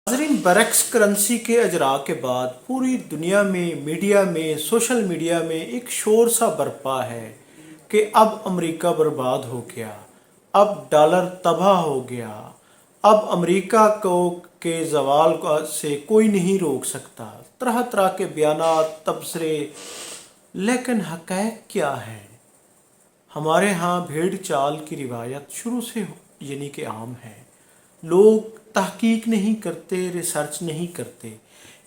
नाज़रीन, बरक्स करंसी के अजरा के बाद पूरी दुनिया में मीडिया में सोशल मीडिया में एक शोर सा बरपा है कि अब अमेरिका बर्बाद हो गया, अब डॉलर तबाह हो गया, अब अमेरिका को के जवाल से कोई नहीं रोक सकता। तरह तरह के बयानात, तबसरे, लेकिन हक़ैक़ क्या है? हमारे यहाँ भेड़ चाल की रिवायत शुरू से यानी कि आम है। लोग तहकीक नहीं करते, रिसर्च नहीं करते।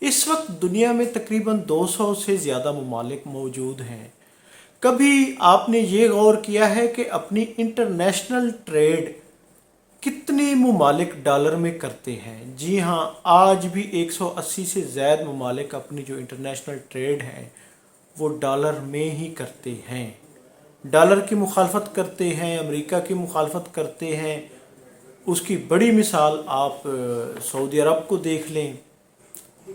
इस वक्त दुनिया में तकरीबन 200 से ज़्यादा ममालिक मौजूद हैं। कभी आपने ये गौर किया है कि अपनी इंटरनेशनल ट्रेड कितने ममालिक डॉलर में करते हैं? जी हाँ, आज भी 180 से ज़्यादा ममालिक अपनी जो इंटरनेशनल ट्रेड है वो डॉलर में ही करते हैं। डॉलर की मुखालफत करते हैं, अमेरिका की मुखालफत करते हैं। उसकी बड़ी मिसाल आप सऊदी अरब को देख लें,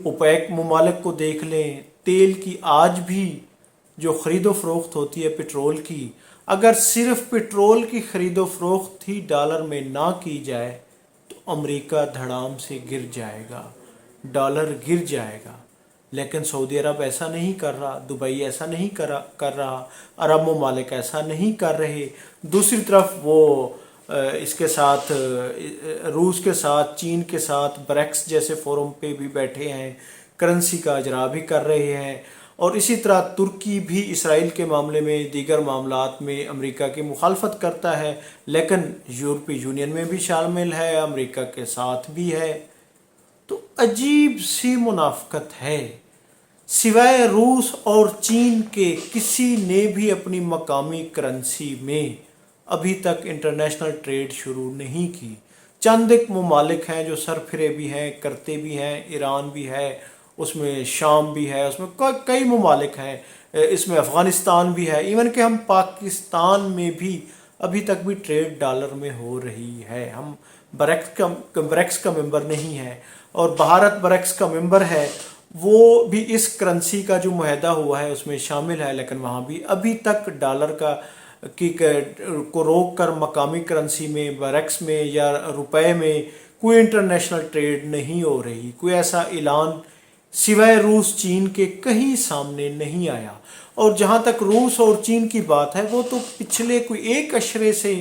ओपेक ममालिक को देख लें। तेल की आज भी जो ख़रीदो फ़रोख्त होती है पेट्रोल की, अगर सिर्फ पेट्रोल की ख़रीदो फ़रोख्त ही डॉलर में ना की जाए तो अमेरिका धड़ाम से गिर जाएगा, डॉलर गिर जाएगा। लेकिन सऊदी अरब ऐसा नहीं कर रहा, दुबई ऐसा नहीं कर रहा, अरब ममालिक ऐसा नहीं कर रहे। दूसरी तरफ वो इसके साथ रूस के साथ, चीन के साथ ब्रिक्स जैसे फोरम पे भी बैठे हैं, करेंसी का अजरा भी कर रहे हैं। और इसी तरह तुर्की भी इसराइल के मामले में, दीगर मामलात में अमेरिका की मुखालफत करता है, लेकिन यूरोपीय यूनियन में भी शामिल है, अमेरिका के साथ भी है। तो अजीब सी मुनाफकत है। सिवाय रूस और चीन के किसी ने भी अपनी मकामी करेंसी में अभी तक इंटरनेशनल ट्रेड शुरू नहीं की। चंद एक ममालिक हैं जो सरफिरे भी हैं, करते भी हैं। ईरान भी है, उसमें शाम भी है, उसमें कई ममालिक हैं, इसमें अफ़गानिस्तान भी है। इवन कि हम पाकिस्तान में भी अभी तक भी ट्रेड डॉलर में हो रही है। हम ब्रिक्स का मेंबर नहीं है, और भारत ब्रिक्स का मेंबर है, वो भी इस करेंसी का जो मुआहदा हुआ है उसमें शामिल है। लेकिन वहाँ भी अभी तक डॉलर को रोक कर मकामी करेंसी में, ब्रिक्स में या रुपए में कोई इंटरनेशनल ट्रेड नहीं हो रही। कोई ऐसा ऐलान सिवाय रूस चीन के कहीं सामने नहीं आया। और जहाँ तक रूस और चीन की बात है, वो तो पिछले कोई एक अशरे से,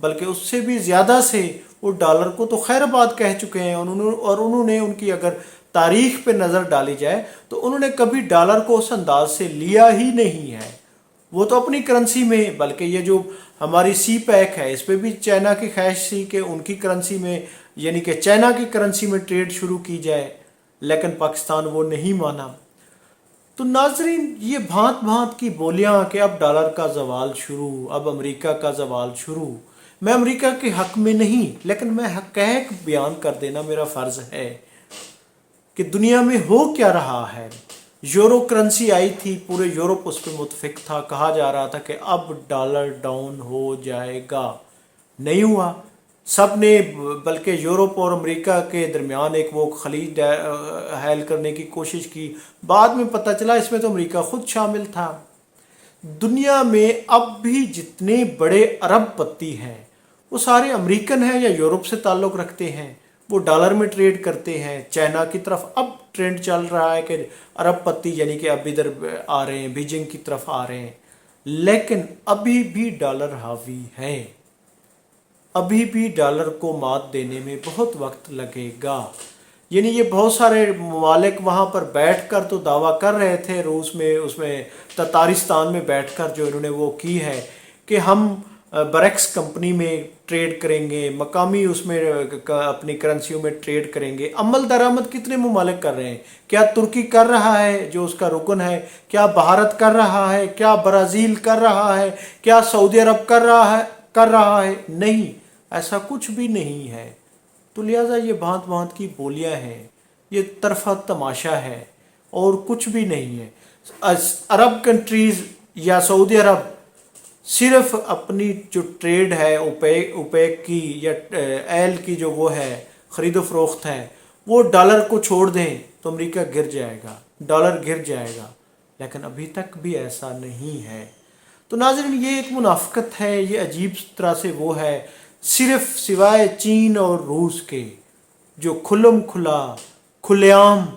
बल्कि उससे भी ज़्यादा से, वो डॉलर को तो खैरबाद कह चुके हैं। उन्होंने उनकी अगर तारीख पे नज़र डाली जाए तो उन्होंने कभी डॉलर को उस अंदाज से लिया ही नहीं है। वो तो अपनी करेंसी में, बल्कि ये जो हमारी सी पैक है, इस पर भी चाइना की ख्वाहिश थी कि उनकी करेंसी में, यानी कि चाइना की करेंसी में ट्रेड शुरू की जाए, लेकिन पाकिस्तान वो नहीं माना। तो नाजरीन, ये भांत भांत की बोलियां कि अब डॉलर का जवाल शुरू, अब अमेरिका का जवाल शुरू। मैं अमेरिका के हक में नहीं, लेकिन मैं हक़ैक़ बयान कर देना मेरा फ़र्ज़ है कि दुनिया में हो क्या रहा है। यूरो करेंसी आई थी, पूरे यूरोप उस पर मुतफिक था। कहा जा रहा था कि अब डॉलर डाउन हो जाएगा, नहीं हुआ। सब ने, बल्कि यूरोप और अमेरिका के दरमियान एक वो खलीज हैल करने की कोशिश की। बाद में पता चला इसमें तो अमेरिका खुद शामिल था। दुनिया में अब भी जितने बड़े अरबपति हैं वो सारे अमेरिकन हैं या यूरोप से ताल्लुक़ रखते हैं। वो डॉलर में ट्रेड करते हैं। चाइना की तरफ अब ट्रेंड चल रहा है कि अरबपति यानी कि अब इधर आ रहे हैं, बीजिंग की तरफ आ रहे हैं। लेकिन अभी भी डॉलर हावी है, अभी भी डॉलर को मात देने में बहुत वक्त लगेगा। यानी ये बहुत सारे ममालिक वहाँ पर बैठकर तो दावा कर रहे थे, रूस में, उसमें ततारिस्तान में बैठकर जो इन्होंने वो की है कि हम ब्रिक्स कंपनी में ट्रेड करेंगे, मकामी उसमें अपनी करेंसियों में ट्रेड करेंगे। अमल दरामद कितने ममालिक कर रहे हैं? क्या तुर्की कर रहा है जो उसका रुकन है? क्या भारत कर रहा है? क्या ब्राज़ील कर रहा है? क्या सऊदी अरब कर रहा है? नहीं, ऐसा कुछ भी नहीं है। तो लिहाजा ये भांत भांत की बोलियां हैं, ये तरफा तमाशा है और कुछ भी नहीं है। अरब कंट्रीज़ या सऊदी अरब सिर्फ अपनी जो ट्रेड है ओपेक की या एल की जो वो है ख़रीदो फ़रोख्त है, वो डॉलर को छोड़ दें तो अमेरिका गिर जाएगा, डॉलर गिर जाएगा। लेकिन अभी तक भी ऐसा नहीं है। तो नाज़रीन, ये एक मुनाफ़कत है, ये अजीब तरह से वो है। सिर्फ सिवाय चीन और रूस के जो खुल्लम खुला खुलेआम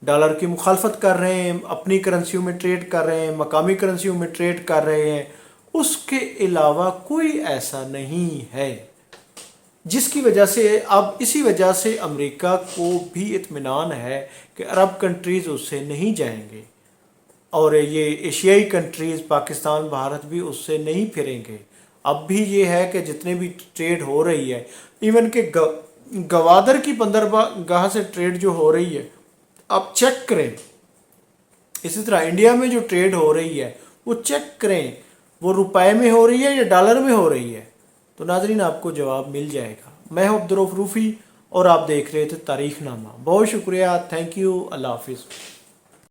डॉलर की मुखालफत कर रहे हैं, अपनी करेंसियों में ट्रेड कर रहे हैं, मकामी करेंसियों में ट्रेड कर रहे हैं, उसके अलावा कोई ऐसा नहीं है। जिसकी वजह से अब इसी वजह से अमेरिका को भी इत्मीनान है कि अरब कंट्रीज़ उससे नहीं जाएंगे और ये एशियाई कंट्रीज़ पाकिस्तान भारत भी उससे नहीं फिरेंगे। अब भी ये है कि जितने भी ट्रेड हो रही है, इवन के गवादर की बंदरगाह से ट्रेड जो हो रही है आप चेक करें। इसी तरह इंडिया में जो ट्रेड हो रही है वो चेक करें, वो रुपए में हो रही है या डॉलर में हो रही है। तो नाजरीन आपको जवाब मिल जाएगा। मैं हूं अब्दुर्रऊफ रूफ़ी और आप देख रहे थे तारीख नामा। बहुत शुक्रिया, थैंक यू, अल्लाह हाफिज़।